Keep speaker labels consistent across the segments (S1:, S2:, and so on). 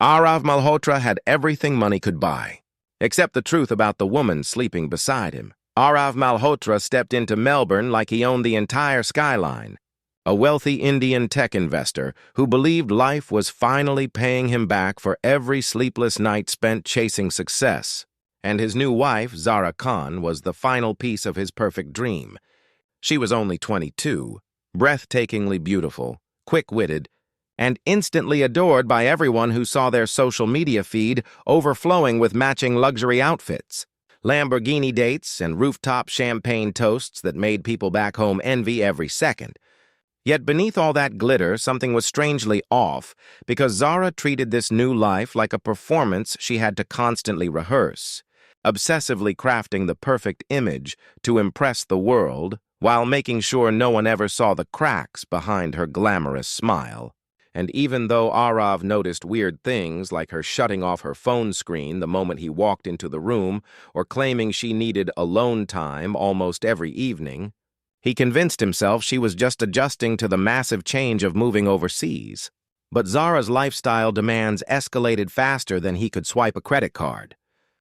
S1: Arav Malhotra had everything money could buy, except the truth about the woman sleeping beside him. Arav Malhotra stepped into Melbourne like he owned the entire skyline, a wealthy Indian tech investor who believed life was finally paying him back for every sleepless night spent chasing success. And his new wife, Zara Khan, was the final piece of his perfect dream. She was only 22, breathtakingly beautiful, quick-witted, and instantly adored by everyone who saw their social media feed overflowing with matching luxury outfits, Lamborghini dates, and rooftop champagne toasts that made people back home envy every second. Yet beneath all that glitter, something was strangely off, because Zara treated this new life like a performance she had to constantly rehearse, obsessively crafting the perfect image to impress the world, while making sure no one ever saw the cracks behind her glamorous smile. And even though Arav noticed weird things like her shutting off her phone screen the moment he walked into the room or claiming she needed alone time almost every evening, he convinced himself she was just adjusting to the massive change of moving overseas. But Zara's lifestyle demands escalated faster than he could swipe a credit card.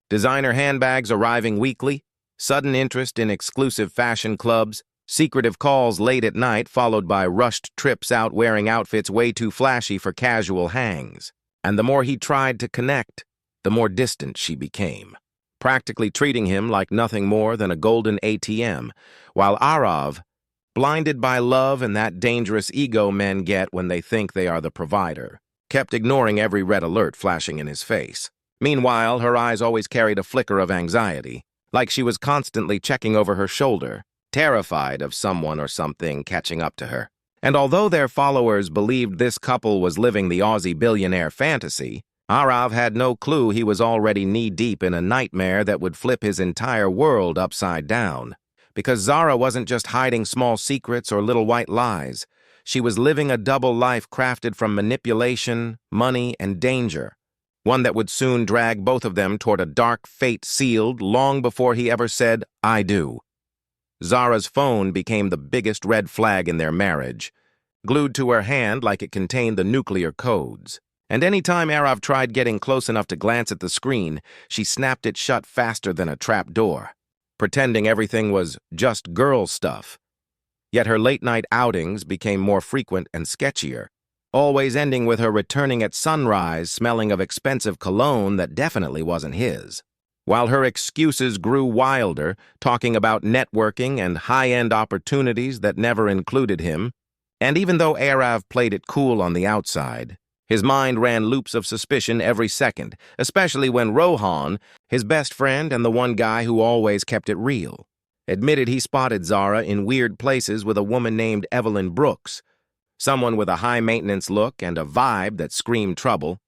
S1: Designer handbags arriving weekly, sudden interest in exclusive fashion clubs, secretive calls late at night followed by rushed trips out wearing outfits way too flashy for casual hangs. And the more he tried to connect, the more distant she became, practically treating him like nothing more than a golden ATM, while Arav, blinded by love and that dangerous ego men get when they think they are the provider, kept ignoring every red alert flashing in his face. Meanwhile, her eyes always carried a flicker of anxiety, like she was constantly checking over her shoulder, terrified of someone or something catching up to her. And although their followers believed this couple was living the Aussie billionaire fantasy, Arav had no clue he was already knee-deep in a nightmare that would flip his entire world upside down. Because Zara wasn't just hiding small secrets or little white lies. She was living a double life crafted from manipulation, money, and danger. One that would soon drag both of them toward a dark fate sealed long before he ever said, "I do." Zara's phone became the biggest red flag in their marriage, glued to her hand like it contained the nuclear codes. And any time Arav tried getting close enough to glance at the screen, she snapped it shut faster than a trap door, pretending everything was just girl stuff. Yet her late-night outings became more frequent and sketchier, always ending with her returning at sunrise smelling of expensive cologne that definitely wasn't his. While her excuses grew wilder, talking about networking and high-end opportunities that never included him, and even though Arav played it cool on the outside, his mind ran loops of suspicion every second, especially when Rohan, his best friend and the one guy who always kept it real, admitted he spotted Zara in weird places with a woman named Evelyn Brooks, someone with a high-maintenance look and a vibe that screamed trouble,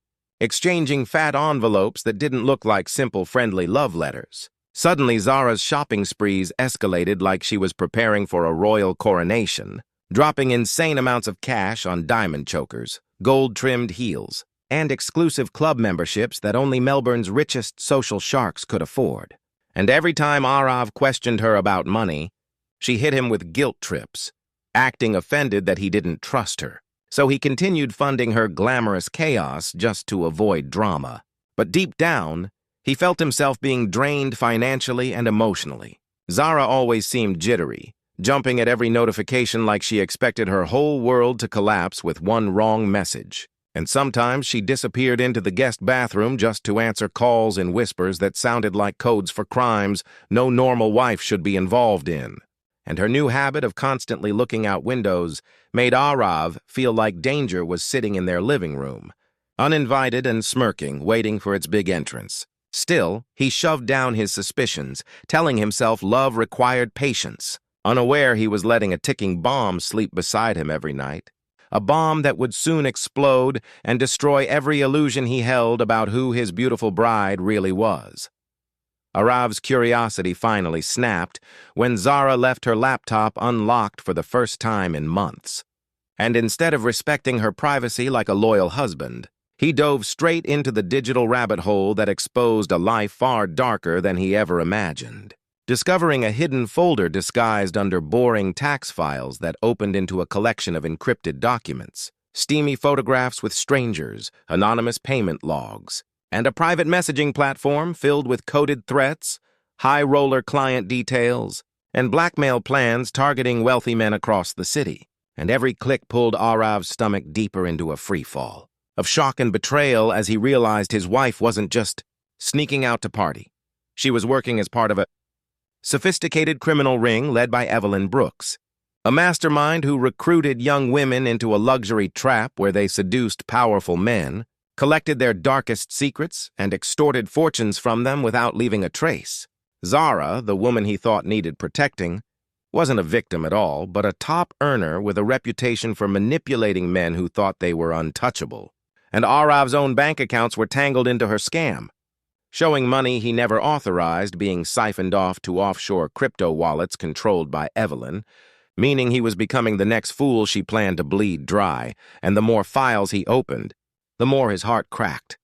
S1: exchanging fat envelopes that didn't look like simple friendly love letters. Suddenly, Zara's shopping sprees escalated like she was preparing for a royal coronation, dropping insane amounts of cash on diamond chokers, gold-trimmed heels, and exclusive club memberships that only Melbourne's richest social sharks could afford. And every time Arav questioned her about money, she hit him with guilt trips, acting offended that he didn't trust her. So he continued funding her glamorous chaos just to avoid drama. But deep down, he felt himself being drained financially and emotionally. Zara always seemed jittery, jumping at every notification like she expected her whole world to collapse with one wrong message. And sometimes she disappeared into the guest bathroom just to answer calls in whispers that sounded like codes for crimes no normal wife should be involved in. And her new habit of constantly looking out windows made Arav feel like danger was sitting in their living room, uninvited and smirking, waiting for its big entrance. Still, he shoved down his suspicions, telling himself love required patience, unaware he was letting a ticking bomb sleep beside him every night, a bomb that would soon explode and destroy every illusion he held about who his beautiful bride really was. Arav's curiosity finally snapped when Zara left her laptop unlocked for the first time in months. And instead of respecting her privacy like a loyal husband, he dove straight into the digital rabbit hole that exposed a life far darker than he ever imagined. Discovering a hidden folder disguised under boring tax files that opened into a collection of encrypted documents, steamy photographs with strangers, anonymous payment logs, and a private messaging platform filled with coded threats, high-roller client details, and blackmail plans targeting wealthy men across the city. And every click pulled Arav's stomach deeper into a freefall of shock and betrayal as he realized his wife wasn't just sneaking out to party. She was working as part of a sophisticated criminal ring led by Evelyn Brooks, a mastermind who recruited young women into a luxury trap where they seduced powerful men, collected their darkest secrets, and extorted fortunes from them without leaving a trace. Zara, the woman he thought needed protecting, wasn't a victim at all, but a top earner with a reputation for manipulating men who thought they were untouchable. And Arav's own bank accounts were tangled into her scam, showing money he never authorized being siphoned off to offshore crypto wallets controlled by Evelyn, meaning he was becoming the next fool she planned to bleed dry, and the more files he opened, the more his heart cracked.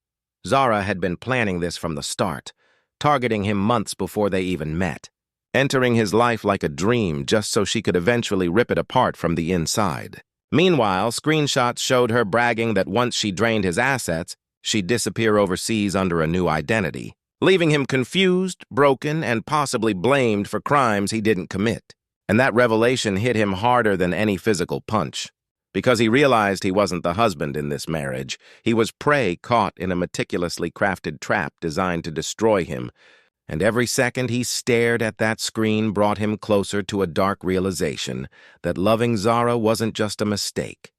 S1: Zara had been planning this from the start, targeting him months before they even met, entering his life like a dream just so she could eventually rip it apart from the inside. Meanwhile, screenshots showed her bragging that once she drained his assets, she'd disappear overseas under a new identity, leaving him confused, broken, and possibly blamed for crimes he didn't commit. And that revelation hit him harder than any physical punch. Because he realized he wasn't the husband in this marriage, he was prey caught in a meticulously crafted trap designed to destroy him, and every second he stared at that screen brought him closer to a dark realization that loving Zara wasn't just a mistake.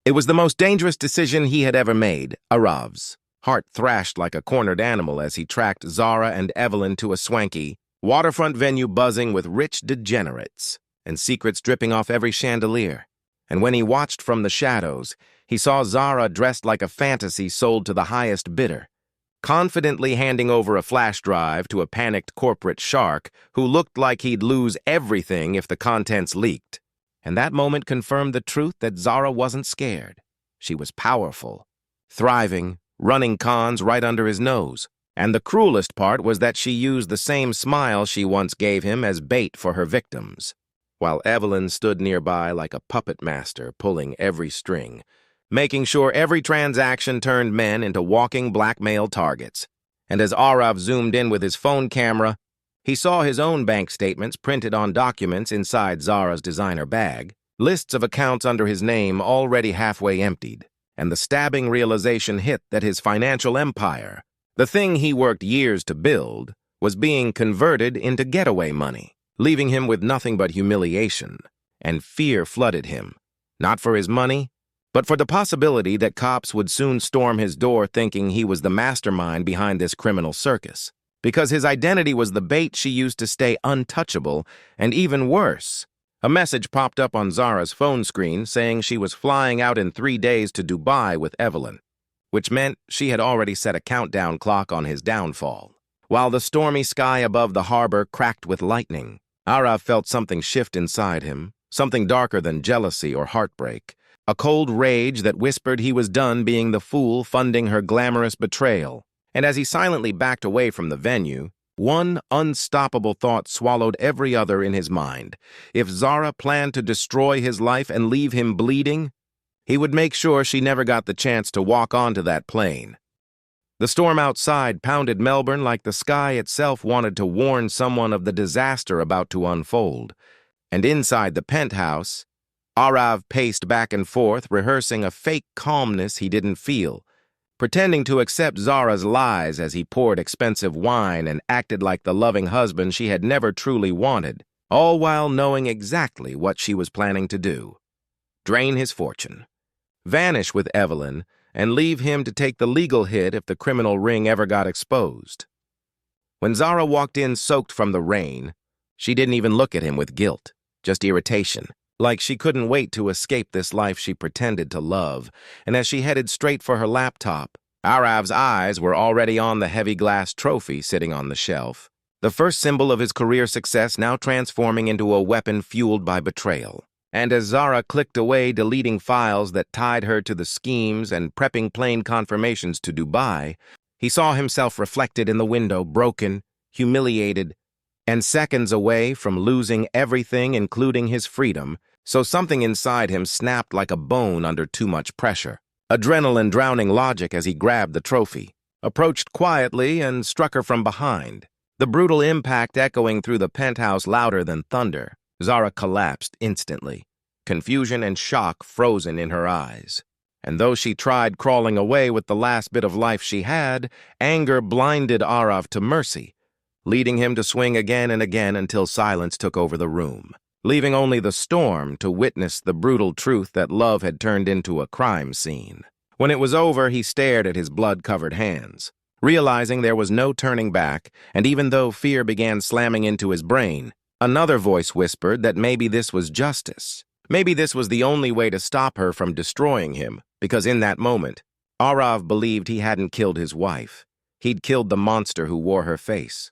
S1: It was the most dangerous decision he had ever made. Arav's heart thrashed like a cornered animal as he tracked Zara and Evelyn to a swanky, waterfront venue buzzing with rich degenerates and secrets dripping off every chandelier. And when he watched from the shadows, he saw Zara dressed like a fantasy sold to the highest bidder, confidently handing over a flash drive to a panicked corporate shark who looked like he'd lose everything if the contents leaked. And that moment confirmed the truth that Zara wasn't scared. She was powerful, thriving, running cons right under his nose. And the cruelest part was that she used the same smile she once gave him as bait for her victims, while Evelyn stood nearby like a puppet master pulling every string, making sure every transaction turned men into walking blackmail targets. And as Arav zoomed in with his phone camera, he saw his own bank statements printed on documents inside Zara's designer bag, lists of accounts under his name already halfway emptied, and the stabbing realization hit that his financial empire, the thing he worked years to build, was being converted into getaway money, leaving him with nothing but humiliation, and fear flooded him, not for his money, but for the possibility that cops would soon storm his door thinking he was the mastermind behind this criminal circus, because his identity was the bait she used to stay untouchable, and even worse, a message popped up on Zara's phone screen saying she was flying out in 3 days to Dubai with Evelyn, which meant she had already set a countdown clock on his downfall. While the stormy sky above the harbor cracked with lightning, Arav felt something shift inside him, something darker than jealousy or heartbreak, a cold rage that whispered he was done being the fool funding her glamorous betrayal. And as he silently backed away from the venue, one unstoppable thought swallowed every other in his mind. If Zara planned to destroy his life and leave him bleeding, he would make sure she never got the chance to walk onto that plane. The storm outside pounded Melbourne like the sky itself wanted to warn someone of the disaster about to unfold. And inside the penthouse, Arav paced back and forth, rehearsing a fake calmness he didn't feel, pretending to accept Zara's lies as he poured expensive wine and acted like the loving husband she had never truly wanted, all while knowing exactly what she was planning to do: drain his fortune, vanish with Evelyn, and leave him to take the legal hit if the criminal ring ever got exposed. When Zara walked in soaked from the rain, she didn't even look at him with guilt, just irritation, like she couldn't wait to escape this life she pretended to love. And as she headed straight for her laptop, Arav's eyes were already on the heavy glass trophy sitting on the shelf, the first symbol of his career success now transforming into a weapon fueled by betrayal. And as Zara clicked away, deleting files that tied her to the schemes and prepping plane confirmations to Dubai, he saw himself reflected in the window, broken, humiliated, and seconds away from losing everything, including his freedom, So something inside him snapped like a bone under too much pressure. Adrenaline drowning logic as he grabbed the trophy, approached quietly and struck her from behind. The brutal impact echoing through the penthouse louder than thunder. Zara collapsed instantly, confusion and shock frozen in her eyes. And though she tried crawling away with the last bit of life she had, anger blinded Arav to mercy, leading him to swing again and again until silence took over the room, leaving only the storm to witness the brutal truth that love had turned into a crime scene. When it was over, he stared at his blood-covered hands, realizing there was no turning back, and even though fear began slamming into his brain, another voice whispered that maybe this was justice. Maybe this was the only way to stop her from destroying him, because in that moment, Arav believed he hadn't killed his wife. He'd killed the monster who wore her face.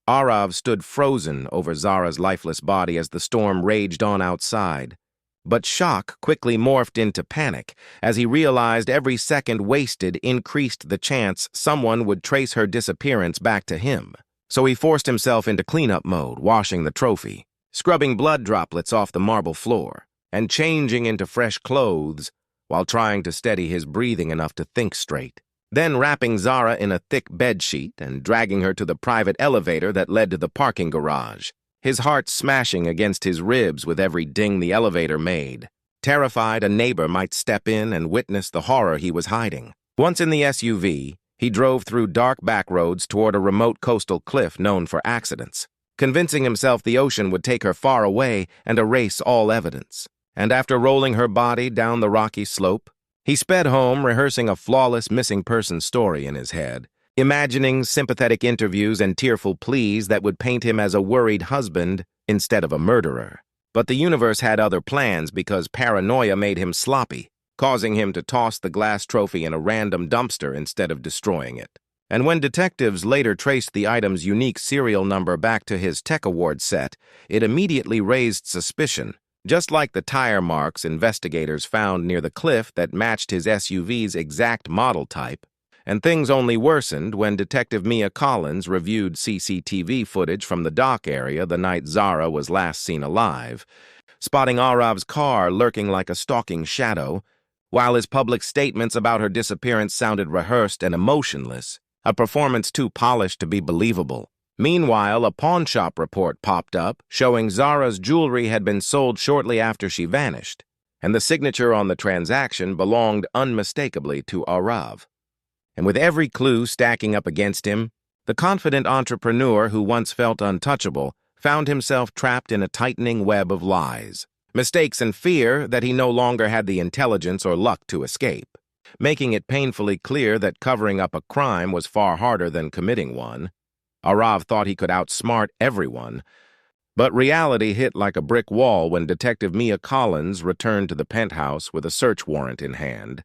S1: Arav stood frozen over Zara's lifeless body as the storm raged on outside. But shock quickly morphed into panic as he realized every second wasted increased the chance someone would trace her disappearance back to him. So he forced himself into cleanup mode, washing the trophy, scrubbing blood droplets off the marble floor, and changing into fresh clothes while trying to steady his breathing enough to think straight. Then wrapping Zara in a thick bedsheet and dragging her to the private elevator that led to the parking garage, his heart smashing against his ribs with every ding the elevator made, terrified a neighbor might step in and witness the horror he was hiding. Once in the SUV, he drove through dark back roads toward a remote coastal cliff known for accidents, convincing himself the ocean would take her far away and erase all evidence. And after rolling her body down the rocky slope, he sped home rehearsing a flawless missing person story in his head, imagining sympathetic interviews and tearful pleas that would paint him as a worried husband instead of a murderer. But the universe had other plans because paranoia made him sloppy, causing him to toss the glass trophy in a random dumpster instead of destroying it. And when detectives later traced the item's unique serial number back to his tech award set, it immediately raised suspicion, just like the tire marks investigators found near the cliff that matched his SUV's exact model type. And things only worsened when Detective Mia Collins reviewed CCTV footage from the dock area the night Zara was last seen alive, spotting Arav's car lurking like a stalking shadow, while his public statements about her disappearance sounded rehearsed and emotionless, a performance too polished to be believable. Meanwhile, a pawnshop report popped up showing Zara's jewelry had been sold shortly after she vanished, and the signature on the transaction belonged unmistakably to Arav. And with every clue stacking up against him, the confident entrepreneur who once felt untouchable found himself trapped in a tightening web of lies, mistakes, and fear that he no longer had the intelligence or luck to escape, making it painfully clear that covering up a crime was far harder than committing one. Arav thought he could outsmart everyone, but reality hit like a brick wall when Detective Mia Collins returned to the penthouse with a search warrant in hand,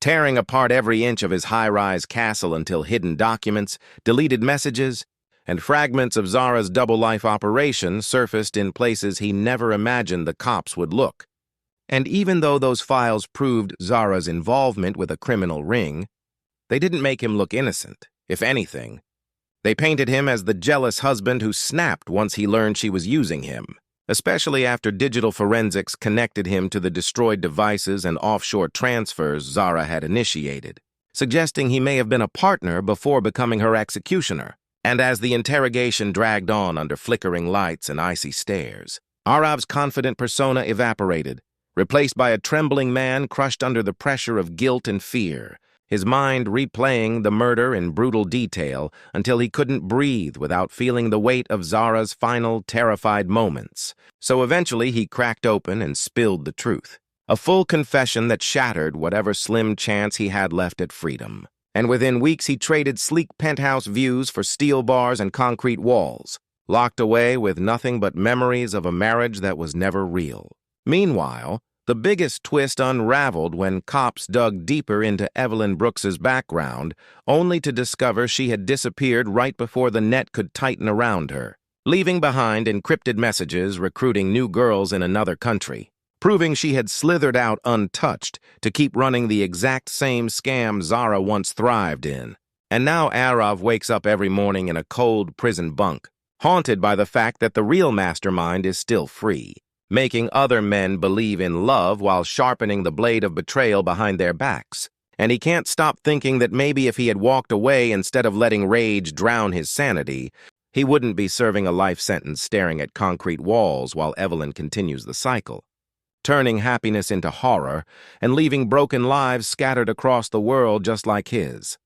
S1: tearing apart every inch of his high-rise castle until hidden documents, deleted messages, and fragments of Zara's double-life operation surfaced in places he never imagined the cops would look. And even though those files proved Zara's involvement with a criminal ring, they didn't make him look innocent. If anything, they painted him as the jealous husband who snapped once he learned she was using him, especially after digital forensics connected him to the destroyed devices and offshore transfers Zara had initiated, suggesting he may have been a partner before becoming her executioner. And as the interrogation dragged on under flickering lights and icy stares, Arav's confident persona evaporated, replaced by a trembling man crushed under the pressure of guilt and fear, his mind replaying the murder in brutal detail until he couldn't breathe without feeling the weight of Zara's final terrified moments. So eventually he cracked open and spilled the truth, a full confession that shattered whatever slim chance he had left at freedom. And within weeks he traded sleek penthouse views for steel bars and concrete walls, locked away with nothing but memories of a marriage that was never real. Meanwhile, the biggest twist unraveled when cops dug deeper into Evelyn Brooks's background, only to discover she had disappeared right before the net could tighten around her, leaving behind encrypted messages recruiting new girls in another country, proving she had slithered out untouched to keep running the exact same scam Zara once thrived in. And now Arav wakes up every morning in a cold prison bunk, haunted by the fact that the real mastermind is still free. making other men believe in love while sharpening the blade of betrayal behind their backs. And he can't stop thinking that maybe if he had walked away instead of letting rage drown his sanity, he wouldn't be serving a life sentence staring at concrete walls while Evelyn continues the cycle, turning happiness into horror and leaving broken lives scattered across the world just like his.